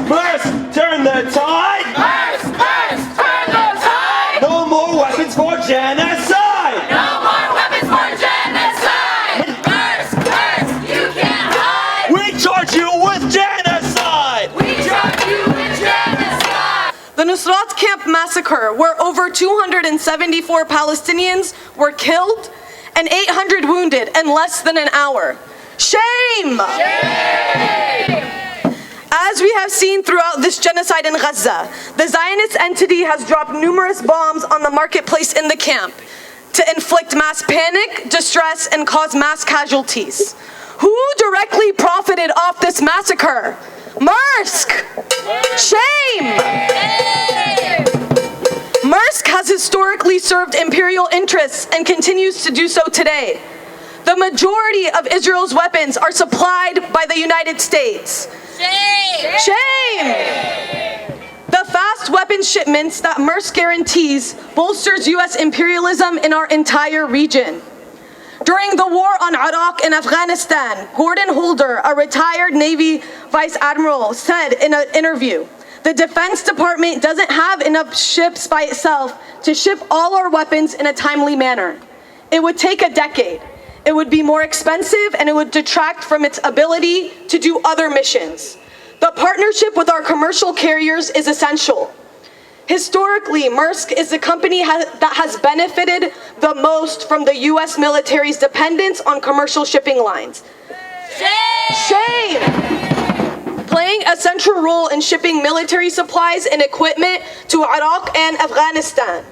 Maersk, turn the tide! Maersk, turn the tide! No more weapons for genocide! No more weapons for genocide! Maersk, you can't hide! We charge you with genocide! We charge you with genocide! The Nusrat Camp massacre, where over 274 Palestinians were killed and 800 wounded in less than an hour. Shame! Shame! As we have seen throughout this genocide in Gaza, the Zionist entity has dropped numerous bombs on the marketplace in the camp to inflict mass panic, distress, and cause mass casualties. Who directly profited off this massacre? Maersk! Shame! Maersk has historically served imperial interests and continues to do so today. The majority of Israel's weapons are supplied by the United States. Shame! Shame! The fast weapons shipments that Maersk guarantees bolsters U.S. imperialism in our entire region. During the war on Iraq and Afghanistan, Gordon Holder, a retired Navy Vice Admiral, said in an interview, "The Defense Department doesn't have enough ships by itself to ship all our weapons in a timely manner. It would take a decade. It would be more expensive and it would detract from its ability to do other missions. The partnership with our commercial carriers is essential." Historically, Maersk is the company that has benefited the most from the U.S. military's dependence on commercial shipping lines. Shame! Playing a central role in shipping military supplies and equipment to Iraq and Afghanistan.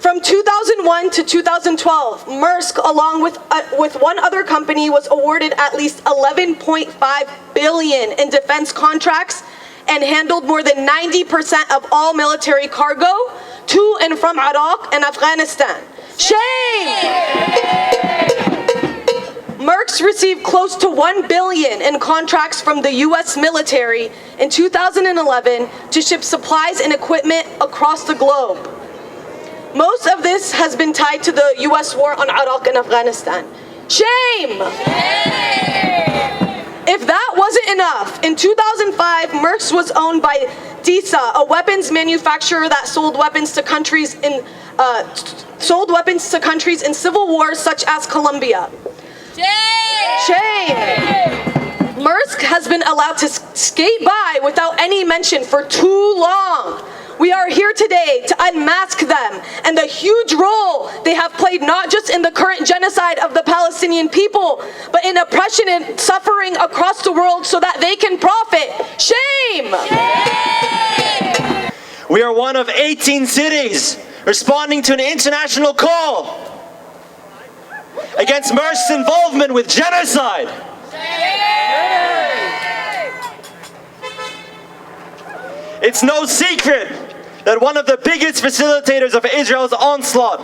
From 2001 to 2012, Maersk, along with one other company, was awarded at least $11.5 billion in defense contracts and handled more than 90% of all military cargo to and from Iraq and Afghanistan. Shame! Maersk received close to $1 billion in contracts from the U.S. military in 2011 to ship supplies and equipment across the globe. Most of this has been tied to the U.S. war on Iraq and Afghanistan. Shame! If that wasn't enough, in 2005, Maersk was owned by DISA, a weapons manufacturer that sold weapons to countries in civil wars such as Colombia. Shame! Maersk has been allowed to skate by without any mention for too long. We are here today to unmask them and the huge role they have played not just in the current genocide of the Palestinian people, but in oppression and suffering across the world so that they can profit. Shame! We are one of 18 cities responding to an international call against Maersk's involvement with genocide. It's no secret that one of the biggest facilitators of Israel's onslaught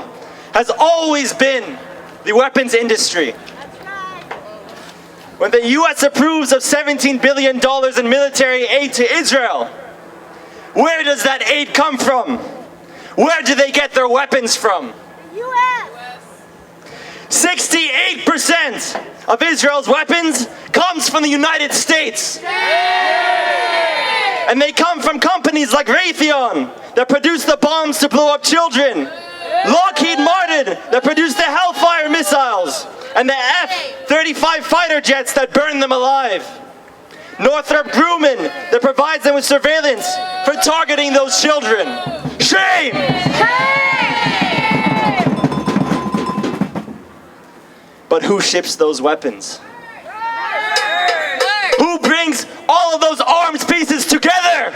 has always been the weapons industry. When the US approves of $17 billion in military aid to Israel, where does that aid come from? Where do they get their weapons from? The US! 68% of Israel's weapons comes from the United States. And they come from companies like Raytheon that produce the bombs to blow up children, Lockheed Martin that produce the Hellfire missiles, and the F-35 fighter jets that burn them alive, Northrop Grumman that provides them with surveillance for targeting those children. Shame! But who ships those weapons? Who brings all of those arms pieces together?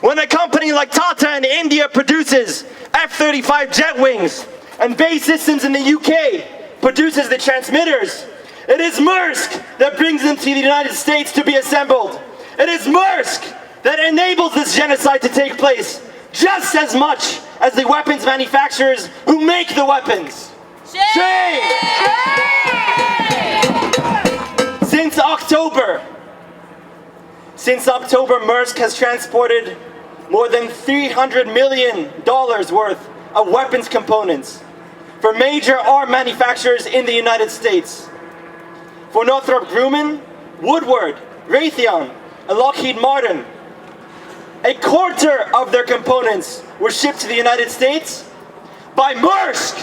When a company like Tata in India produces F-35 jet wings and BAE Systems in the UK produces the transmitters, it is Maersk that brings them to the United States to be assembled. It is Maersk that enables this genocide to take place just as much as the weapons manufacturers who make the weapons. Shame! Since October, Maersk has transported more than $300 million worth of weapons components for major arm manufacturers in the United States. For Northrop Grumman, Woodward, Raytheon, and Lockheed Martin. A quarter of their components were shipped to the United States by Maersk.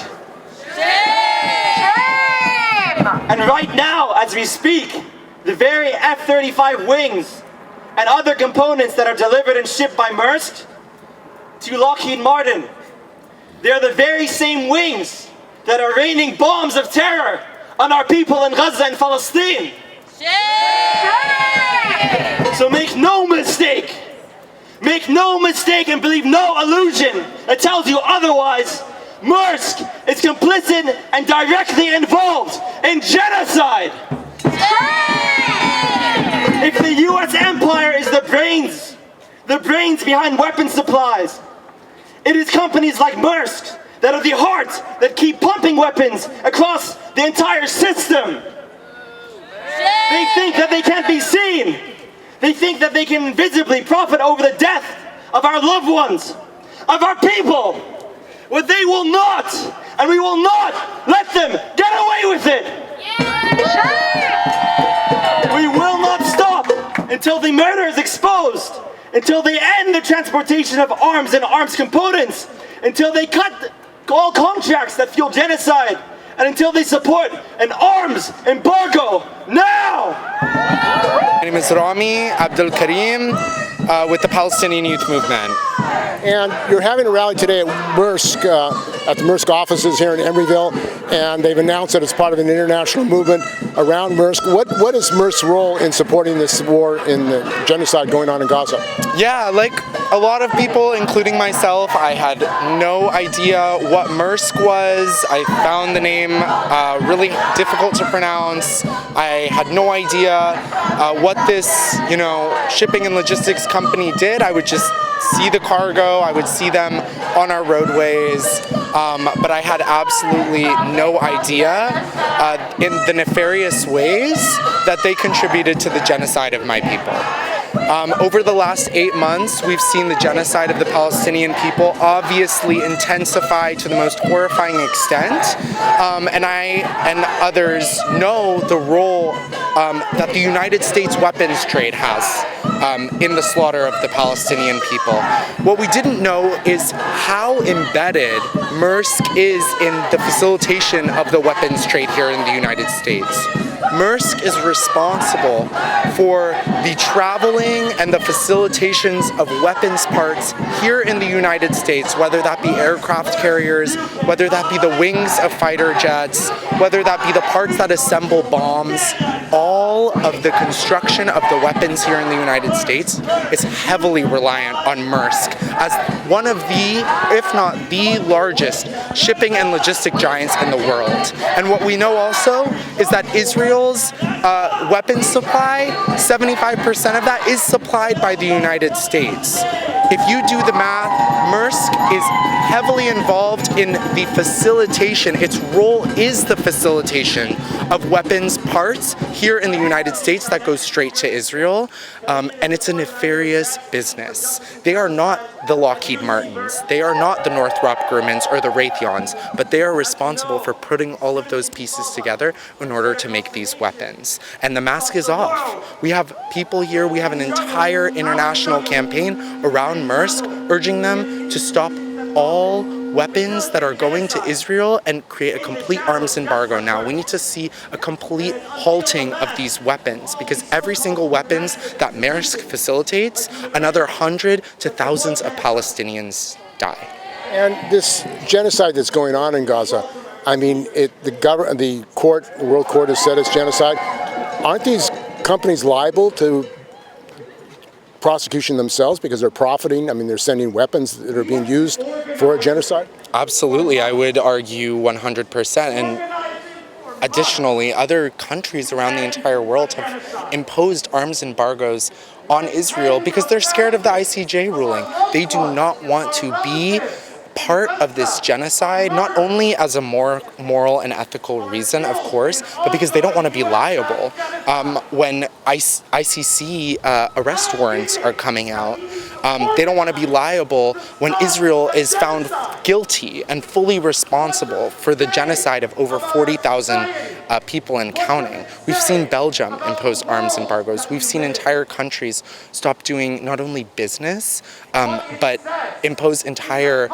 And right now, as we speak, the very F-35 wings and other components that are delivered and shipped by Maersk to Lockheed Martin, they're the very same wings that are raining bombs of terror on our people in Gaza and Palestine. So make no mistake and believe no illusion that tells you otherwise. Maersk is complicit and directly involved in genocide. If the US empire is the brains behind weapon supplies, it is companies like Maersk that are the heart that keep pumping weapons across the entire system. They think that they can't be seen. They think that they can invisibly profit over the death of our loved ones, of our people. Well, they will not, and we will not let them get away with it. We will not stop until the murder is exposed, until they end the transportation of arms and arms components, until they cut all contracts that fuel genocide, and until they support an arms embargo now. My name is Rami Abdul Karim with the Palestinian Youth Movement. And you're having a rally today at Maersk, at the Maersk offices here in Emeryville, and they've announced that it's part of an international movement around Maersk. What is Maersk's role in supporting this war in the genocide going on in Gaza? Yeah, like a lot of people, including myself, I had no idea what Maersk was. I found the name really difficult to pronounce. I had no idea what this, shipping and logistics company did. I would just see the cargo, I would see them on our roadways, but I had absolutely no idea in the nefarious ways that they contributed to the genocide of my people. Over the last 8 months, we've seen the genocide of the Palestinian people obviously intensify to the most horrifying extent, and I and others know the role that the United States weapons trade has in the slaughter of the Palestinian people. What we didn't know is how embedded Maersk is in the facilitation of the weapons trade here in the United States. Maersk is responsible for the traveling and the facilitations of weapons parts here in the United States, whether that be aircraft carriers, whether that be the wings of fighter jets, whether that be the parts that assemble bombs. All of the construction of the weapons here in the United States is heavily reliant on Maersk as one of the, if not the largest, shipping and logistic giants in the world. And what we know also is that Israel's weapons supply, 75% of that is supplied by the United States. If you do the math, Maersk is heavily involved in the facilitation. Its role is the facilitation of weapons parts here in the United States that goes straight to Israel, and it's a nefarious business. They are not the Lockheed Martins, they are not the Northrop Grumman's or the Raytheons, but they are responsible for putting all of those pieces together in order to make these weapons. And the mask is off. We have people here, we have an entire international campaign around Maersk urging them to stop all weapons that are going to Israel and create a complete arms embargo now. We need to see a complete halting of these weapons because every single weapons that Maersk facilitates, another 100 to thousands of Palestinians die. And this genocide that's going on in Gaza, I mean, the World Court has said it's genocide. Aren't these companies liable to prosecution themselves because they're profiting? I mean, they're sending weapons that are being used for a genocide? Absolutely, I would argue 100%. And additionally, other countries around the entire world have imposed arms embargoes on Israel because they're scared of the ICJ ruling. They do not want to be part of this genocide, not only as a moral and ethical reason, of course, but because they don't want to be liable when ICC arrest warrants are coming out. They don't want to be liable when Israel is found guilty and fully responsible for the genocide of over 40,000 people and counting. We've seen Belgium impose arms embargoes. We've seen entire countries stop doing not only business, but impose entire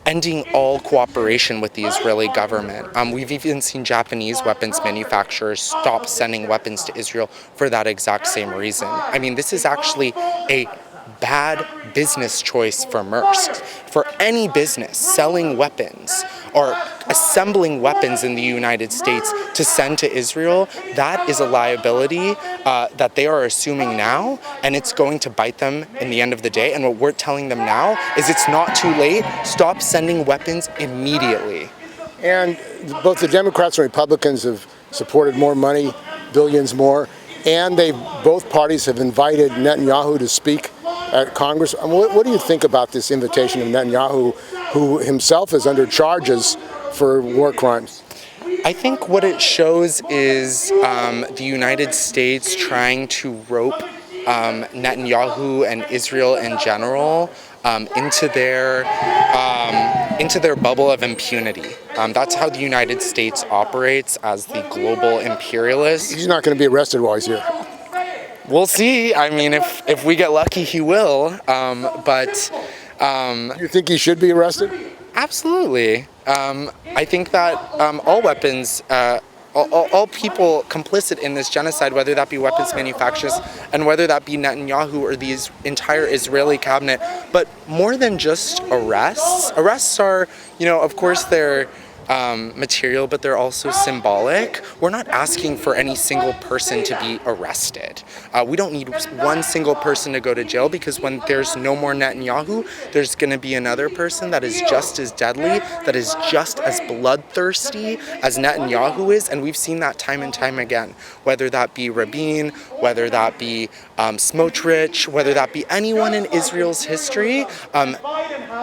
ending all cooperation with the Israeli government. We've even seen Japanese weapons manufacturers stop sending weapons to Israel for that exact same reason. I mean, this is actually a bad business choice for Maersk. For any business selling weapons or assembling weapons in the United States to send to Israel, that is a liability that they are assuming now, and it's going to bite them in the end of the day. And what we're telling them now is it's not too late. Stop sending weapons immediately. And both the Democrats and Republicans have supported more money, billions more, and both parties have invited Netanyahu to speak at Congress. What do you think about this invitation of Netanyahu, who himself is under charges for war crimes? I think what it shows is the United States trying to rope Netanyahu and Israel in general into their bubble of impunity. That's how the United States operates as the global imperialist. He's not going to be arrested while he's here. We'll see. I mean, if we get lucky, he will. You think he should be arrested? Absolutely. I think that all weapons, all people complicit in this genocide, whether that be weapons manufacturers and whether that be Netanyahu or the entire Israeli cabinet, but more than just arrests. Arrests are, of course, they're material, but they're also symbolic. We're not asking for any single person to be arrested. We don't need one single person to go to jail, because when there's no more Netanyahu, there's going to be another person that is just as deadly, that is just as bloodthirsty as Netanyahu is, and we've seen that time and time again, whether that be Rabin, whether that be Smotrich, whether that be anyone in Israel's history.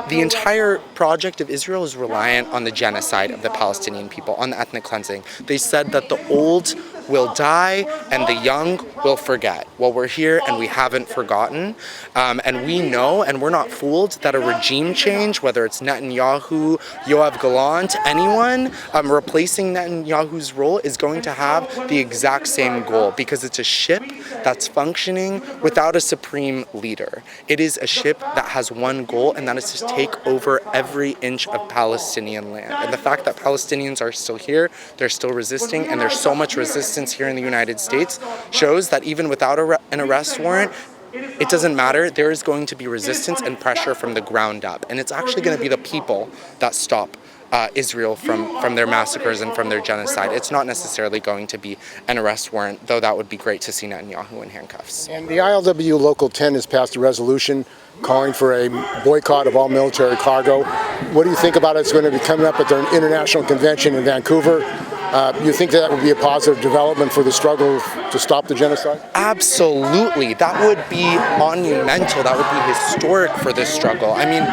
The entire project of Israel is reliant on the genocide of the Palestinian people, on the ethnic cleansing. They said that the old will die and the young will forget. Well, we're here and we haven't forgotten. And we know, and we're not fooled, that a regime change, whether it's Netanyahu, Yoav Gallant, anyone replacing Netanyahu's role, is going to have the exact same goal, because it's a ship that's functioning without a supreme leader. It is a ship that has one goal, and that is to take over every inch of Palestinian land. And the fact that Palestinians are still here, they're still resisting, and there's so much resistance here in the United States, shows that even without an arrest warrant, it doesn't matter. There is going to be resistance and pressure from the ground up. And it's actually going to be the people that stop Israel from their massacres and from their genocide. It's not necessarily going to be an arrest warrant, though that would be great to see Netanyahu in handcuffs. And the ILWU Local 10 has passed a resolution calling for a boycott of all military cargo. What do you think about it? It's going to be coming up at their international convention in Vancouver. You think that would be a positive development for the struggle to stop the genocide? Absolutely. That would be monumental. That would be historic for this struggle. I mean,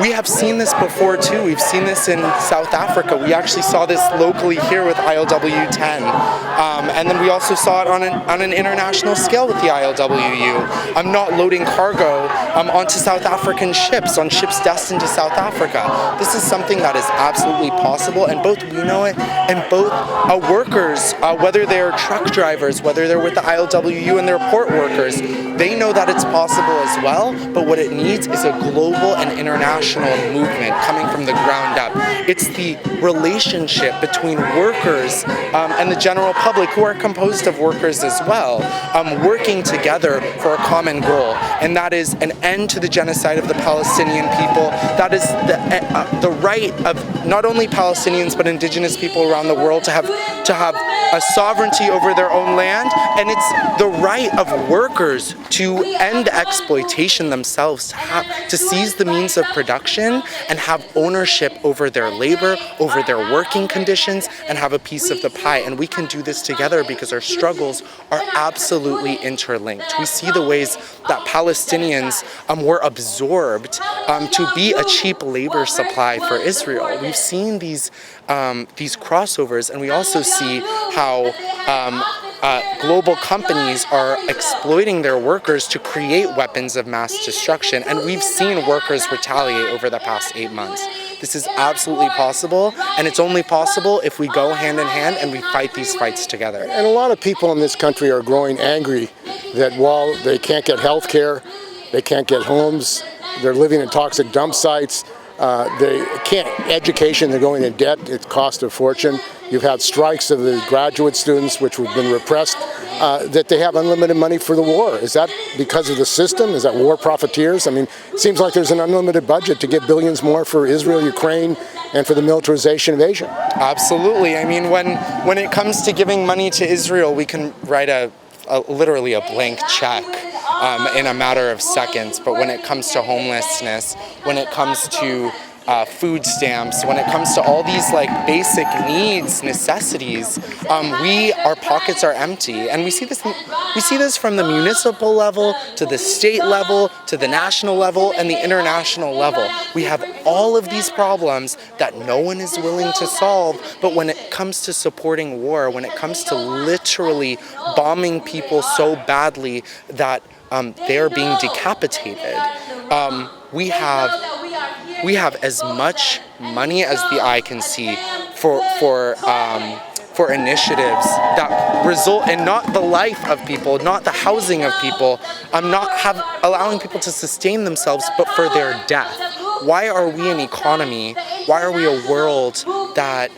we have seen this before too. We've seen this in South Africa. We actually saw this locally here with ILWU 10. And then we also saw it on an international scale with the ILWU. I'm not loading cargo onto South African ships, on ships destined to South Africa. This is something that is absolutely possible, and both we know it, and both workers, whether they're truck drivers, whether they're with the ILWU and they're port workers, they know that it's possible as well, but what it needs is a global and international movement coming from the ground up. It's the relationship between workers and the general public, who are composed of workers as well, working together for a common goal, and that is an end to the genocide of the Palestinian people. That is the right of not only Palestinians but indigenous people around the world to have a sovereignty over their own land, and it's the right of workers to end exploitation themselves, to seize the means of production and have ownership over their labor, over their working conditions, and have a piece of the pie. And we can do this together because our struggles are absolutely interlinked. We see the ways that Palestinians were absorbed to be a cheap labor supply for Israel. We've seen these crossovers, and we also see how global companies are exploiting their workers to create weapons of mass destruction, and we've seen workers retaliate over the past 8 months. This is absolutely possible, and it's only possible if we go hand in hand and we fight these fights together. And a lot of people in this country are growing angry that while they can't get health care, they can't get homes, they're living in toxic dump sites, they can't education, they're going in debt, it costs a fortune. You've had strikes of the graduate students, which have been repressed, that they have unlimited money for the war. Is that because of the system? Is that war profiteers? I mean, it seems like there's an unlimited budget to give billions more for Israel, Ukraine, and for the militarization of Asia. Absolutely. I mean, when it comes to giving money to Israel, we can write literally a blank check in a matter of seconds. But when it comes to homelessness, when it comes to food stamps, when it comes to all these like basic needs, necessities, our pockets are empty, and we see this from the municipal level to the state level to the national level and the international level. We have all of these problems that no one is willing to solve, but when it comes to supporting war, when it comes to literally bombing people so badly that they are being decapitated, we have as much money as the eye can see for initiatives that result in not the life of people, not the housing of people, not allowing people to sustain themselves, but for their death. Why are we an economy? Why are we a world that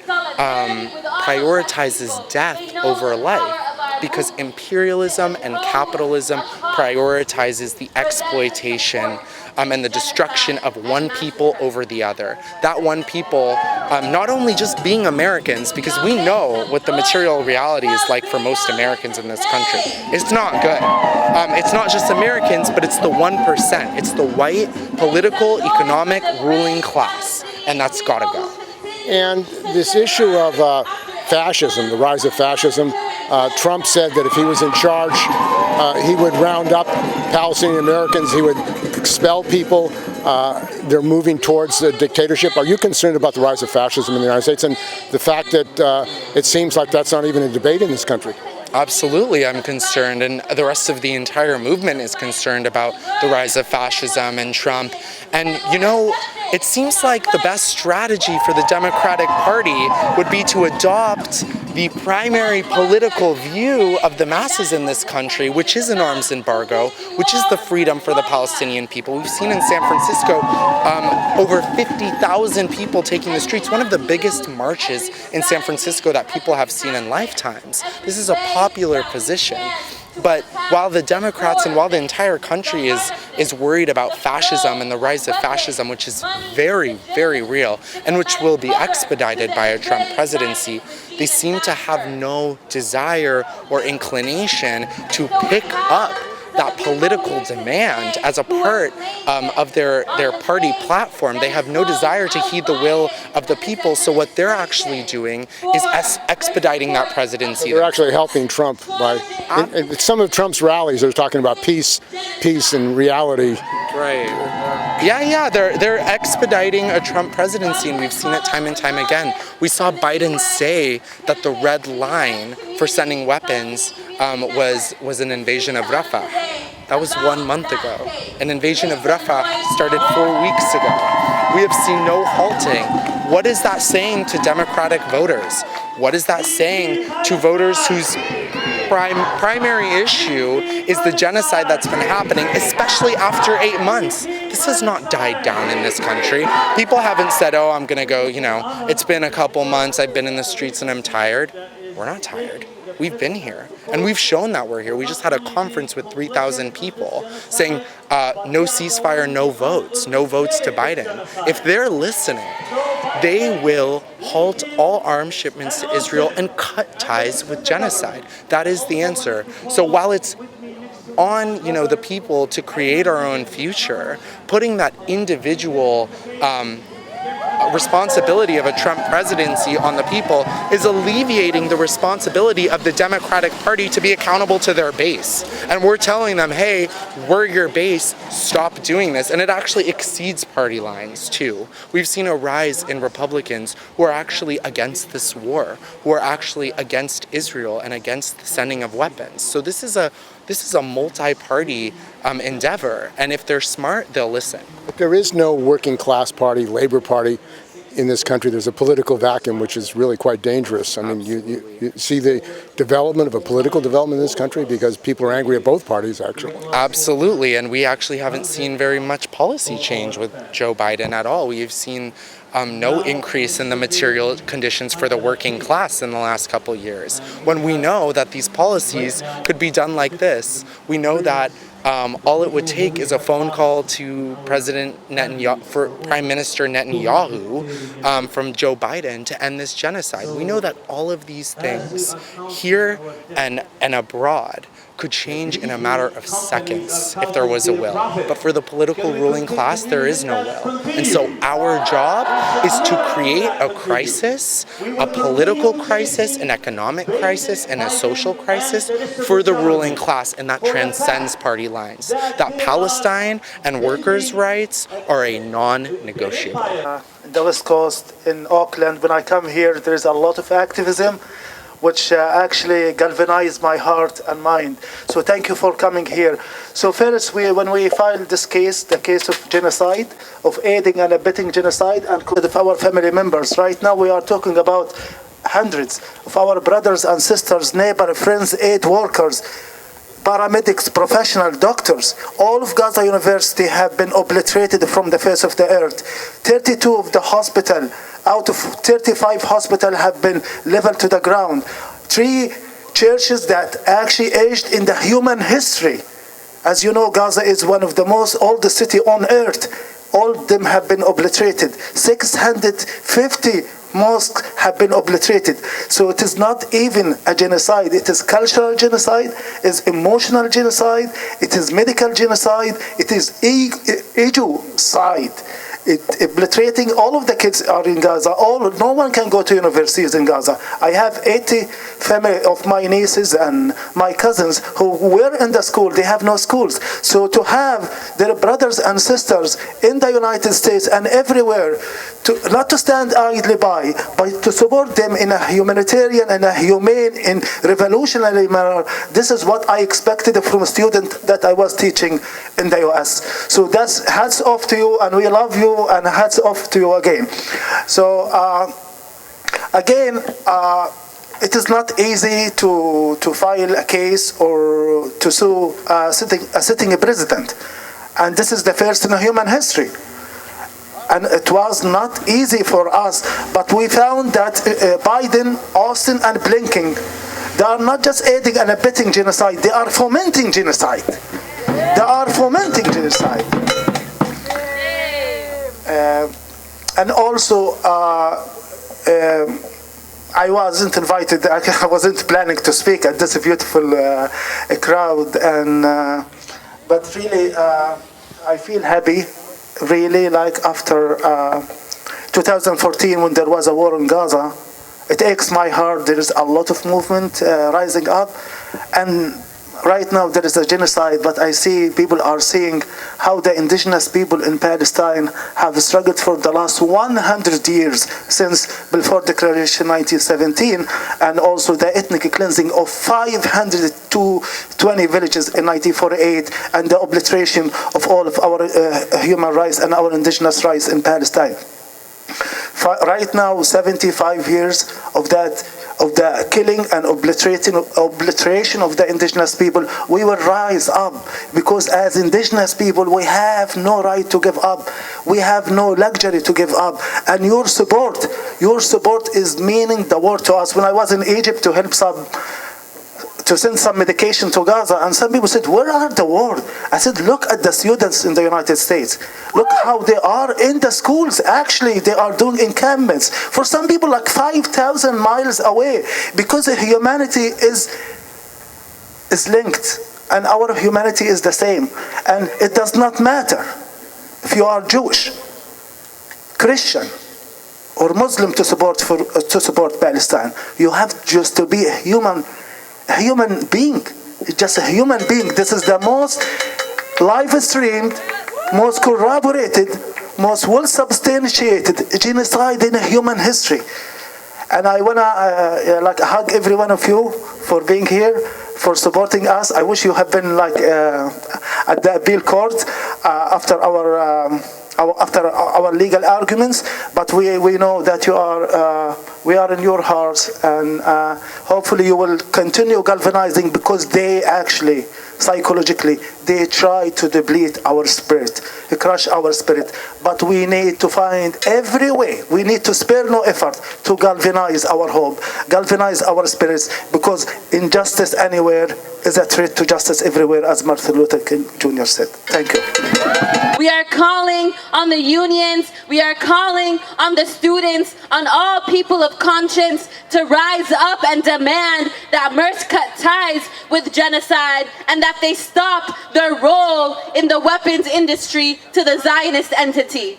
prioritizes death over life? Because imperialism and capitalism prioritizes the exploitation and the destruction of one people over the other. That one people, not only just being Americans, because we know what the material reality is like for most Americans in this country. It's not good. It's not just Americans, but it's the 1%. It's the white, political, economic, ruling class, and that's gotta go. And this issue of fascism, the rise of fascism, Trump said that if he was in charge, he would round up Palestinian Americans, he would expel people. They're moving towards a dictatorship. Are you concerned about the rise of fascism in the United States and the fact that it seems like that's not even a debate in this country? Absolutely, I'm concerned, and the rest of the entire movement is concerned about the rise of fascism and Trump. And you know, it seems like the best strategy for the Democratic Party would be to adopt the primary political view of the masses in this country, which is an arms embargo, which is the freedom for the Palestinian people. We've seen in San Francisco over 50,000 people taking the streets, one of the biggest marches in San Francisco that people have seen in lifetimes. This is a popular position. But while the Democrats and while the entire country is worried about fascism and the rise of fascism, which is very, very real and which will be expedited by a Trump presidency, they seem to have no desire or inclination to pick up that political demand as a part of their party platform. They have no desire to heed the will of the people, so what they're actually doing is expediting that presidency. They're actually helping Trump by, in some of Trump's rallies, they're talking about peace and reality. Right. Yeah, they're expediting a Trump presidency, and we've seen it time and time again. We saw Biden say that the red line for sending weapons was an invasion of Rafah. That was 1 month ago. An invasion of Rafah started 4 weeks ago. We have seen no halting. What is that saying to Democratic voters? What is that saying to voters whose primary issue is the genocide that's been happening, especially after 8 months? This has not died down in this country. People haven't said, oh, I'm gonna go, it's been a couple months, I've been in the streets and I'm tired. We're not tired. We've been here, and we've shown that we're here. We just had a conference with 3,000 people saying no ceasefire, no votes to Biden. If they're listening, they will halt all arms shipments to Israel and cut ties with genocide. That is the answer. So while it's on the people to create our own future, putting that individual responsibility of a Trump presidency on the people is alleviating the responsibility of the Democratic Party to be accountable to their base. And we're telling them, hey, we're your base, stop doing this. And it actually exceeds party lines too. We've seen a rise in Republicans who are actually against this war, who are actually against Israel and against the sending of weapons. So this is a multi-party endeavor, and if they're smart, they'll listen. But there is no working class party, Labor Party. in this country, there's a political vacuum, which is really quite dangerous. I mean, you see the development of a political development in this country because people are angry at both parties, actually. Absolutely, and we actually haven't seen very much policy change with Joe Biden at all. We've seen no increase in the material conditions for the working class in the last couple years. When we know that these policies could be done like this, we know that all it would take is a phone call to President Netanyahu, for Prime Minister Netanyahu, from Joe Biden to end this genocide. We know that all of these things here and abroad could change in a matter of seconds if there was a will. But for the political ruling class, there is no will. And so our job is to create a crisis, a political crisis, an economic crisis, and a social crisis for the ruling class, and that transcends party lines. That Palestine and workers' rights are a non-negotiable. In the West Coast, in Auckland, when I come here, there's a lot of activism which actually galvanized my heart and mind. So thank you for coming here. So first, when we filed this case, the case of genocide, of aiding and abetting genocide, and of our family members, right now we are talking about hundreds of our brothers and sisters, neighbors, friends, aid workers, paramedics, professional doctors. All of Gaza University have been obliterated from the face of the earth. 32 of the hospital out of 35 hospitals have been leveled to the ground. 3 churches that actually aged in the human history. As you know, Gaza is one of the most oldest city on earth. All of them have been obliterated. 650 mosques have been obliterated. So it is not even a genocide. It is cultural genocide, it is emotional genocide, it is medical genocide, it is ecocide. Obliterating all of the kids are in Gaza. No one can go to universities in Gaza. I have 80 family of my nieces and my cousins who were in the school. They have no schools. So to have their brothers and sisters in the United States and everywhere, not to stand idly by, but to support them in a humanitarian and a humane and revolutionary manner, this is what I expected from a student that I was teaching in the US. So that's hats off to you, and we love you, and hats off to you again. So again, it is not easy to file a case or to sue a sitting president, and this is the first in human history. And it was not easy for us, but we found that Biden, Austin, and Blinken, they are not just aiding and abetting genocide, they are fomenting genocide. They are fomenting genocide. And also, I wasn't invited, I wasn't planning to speak at this beautiful crowd, and but really, I feel happy, really, like after 2014 when there was a war in Gaza. It aches my heart. There is a lot of movement rising up, and right now there is a genocide, but I see people are seeing how the indigenous people in Palestine have struggled for the last 100 years since before declaration 1917, and also the ethnic cleansing of 520 villages in 1948, and the obliteration of all of our human rights and our indigenous rights in Palestine. Right now, 75 years of the killing and obliteration of the indigenous people, we will rise up, because as indigenous people we have no right to give up, we have no luxury to give up, and your support is meaning the world to us. When I was in Egypt to help to send some medication to Gaza, and some people said, where are the world? I said, look at the students in the United States. Look how they are in the schools. Actually, they are doing encampments. For some people, like 5,000 miles away, because humanity is linked, and our humanity is the same. And it does not matter if you are Jewish, Christian, or Muslim to support Palestine. You have just to be a human being, just a human being. This is the most live-streamed, most corroborated, most well-substantiated genocide in human history. And I wanna hug every one of you for being here, for supporting us. I wish you had been at the appeal court after our after our legal arguments, but we know that we are in your hearts, and hopefully you will continue galvanizing, because they actually, psychologically, they try to deplete our spirit, crush our spirit. But we need to find every way, we need to spare no effort to galvanize our hope, galvanize our spirits, because injustice anywhere is a threat to justice everywhere, as Martin Luther King Jr. said. Thank you. We are calling on the unions, we are calling on the students, on all people of conscience to rise up and demand that Maersk cut ties with genocide, and that they stop their role in the weapons industry to the Zionist entity.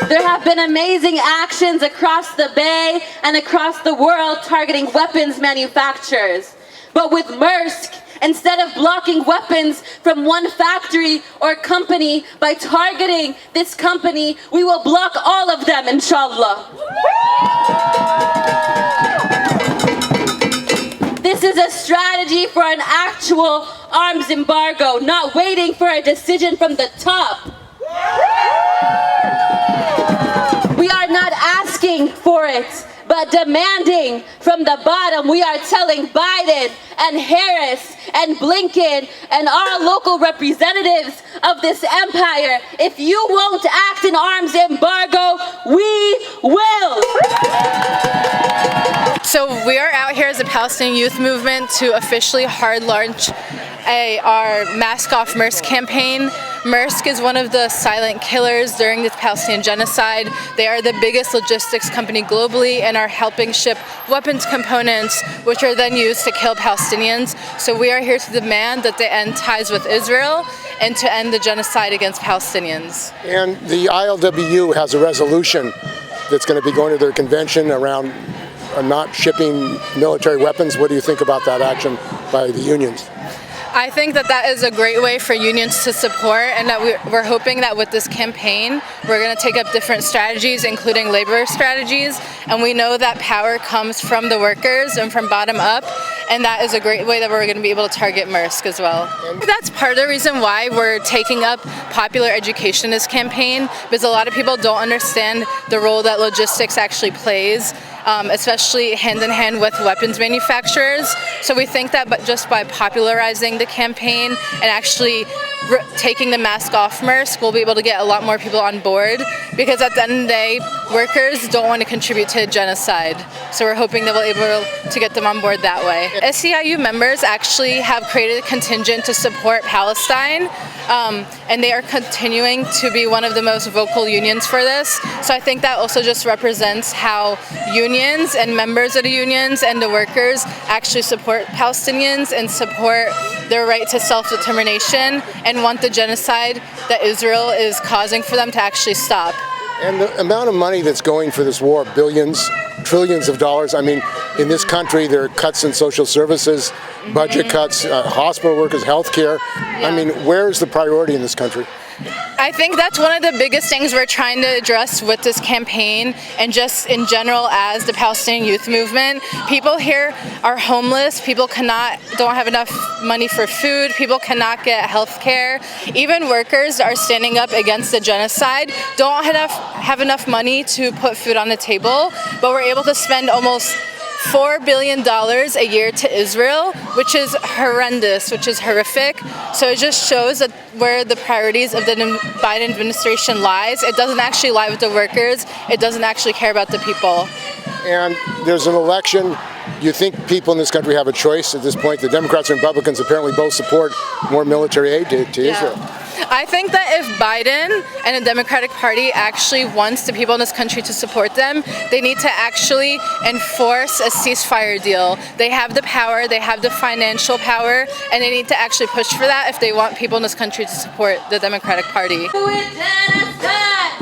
There have been amazing actions across the Bay and across the world targeting weapons manufacturers. But with Maersk, instead of blocking weapons from one factory or company by targeting this company, we will block all of them, inshallah. This is a strategy for an actual arms embargo, not waiting for a decision from the top. We are not asking for it, but demanding from the bottom. We are telling Biden and Harris and Blinken and our local representatives of this empire, if you won't act in arms embargo, we will. So we are out here as a Palestinian youth movement to officially hard launch our Mask Off Maersk campaign. Maersk is one of the silent killers during the Palestinian genocide. They are the biggest logistics company globally and are helping ship weapons components, which are then used to kill Palestinians. So we are here to demand that they end ties with Israel and to end the genocide against Palestinians. And the ILWU has a resolution that's going to be going to their convention around not shipping military weapons. What do you think about that action by the unions? I think that that is a great way for unions to support, and that we're hoping that with this campaign we're going to take up different strategies, including labor strategies, and we know that power comes from the workers and from bottom up, and that is a great way that we're going to be able to target Maersk as well. That's part of the reason why we're taking up popular education in this campaign, because a lot of people don't understand the role that logistics actually plays, especially hand in hand with weapons manufacturers. So we think that just by popularizing the campaign and actually taking the mask off Maersk, we'll be able to get a lot more people on board, because at the end of the day, workers don't want to contribute to a genocide. So we're hoping that we'll be able to get them on board that way. AFL-CIO members actually have created a contingent to support Palestine, and they are continuing to be one of the most vocal unions for this. So I think that also just represents how unions and members of the unions and the workers actually support Palestinians and support their right to self-determination and want the genocide that Israel is causing for them to actually stop. And the amount of money that's going for this war, billions, trillions of dollars. I mean, in this country, there are cuts in social services, budget cuts, hospital workers, health care. I mean, where is the priority in this country? I think that's one of the biggest things we're trying to address with this campaign, and just in general as the Palestinian youth movement. People here are homeless, people don't have enough money for food, people cannot get health care. Even workers are standing up against the genocide, don't have enough money to put food on the table, but we're able to spend almost $4 billion a year to Israel, which is horrendous, which is horrific. So it just shows that where the priorities of the Biden administration lies. It doesn't actually lie with the workers. It doesn't actually care about the people. And there's an election. Do you think people in this country have a choice at this point? The Democrats and Republicans apparently both support more military aid to Israel. I think that if Biden and the Democratic Party actually wants the people in this country to support them, they need to actually enforce a ceasefire deal. They have the power, they have the financial power, and they need to actually push for that if they want people in this country to support the Democratic Party. Genocide!